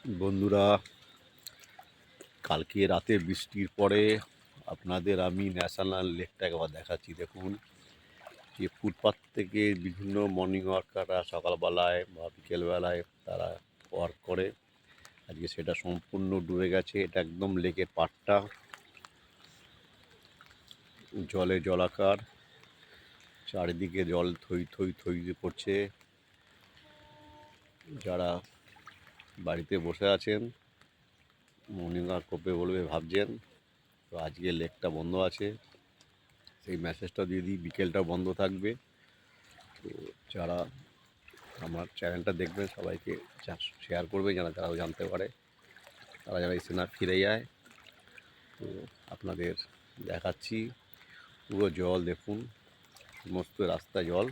বন্ধুরা, কালকে রাতে বৃষ্টির পরে আপনাদের আমি ন্যাশনাল লেকটা একবার দেখাচ্ছি। দেখুন, যে ফুটপাথ থেকে বিভিন্ন মর্নিং ওয়াকাররা সকালবেলায় বা বিকেলবেলায় তারা ওয়ার্ক করে, আজকে সেটা সম্পূর্ণ ডুবে গেছে। এটা একদম লেকের পাড়টা, জলে জলাকার, চারিদিকে জল থই থই থই পড়ছে। যারা বাড়িতে বসে আছেন, মর্নিং ওয়াক করবে বলবে ভাবছেন, তো আজকে লেকটা বন্ধ আছে, সেই মেসেজটা দিয়ে দিই। বিকেলটা বন্ধ থাকবে। তো যারা আমার চ্যানেলটা দেখবেন সবাইকে শেয়ার করবে, যেন তারাও জানতে পারে, তারা যেন এসে না ফিরে যায়। তো আপনাদের দেখাচ্ছি পুরো জল, দেখুন সমস্ত রাস্তা জল।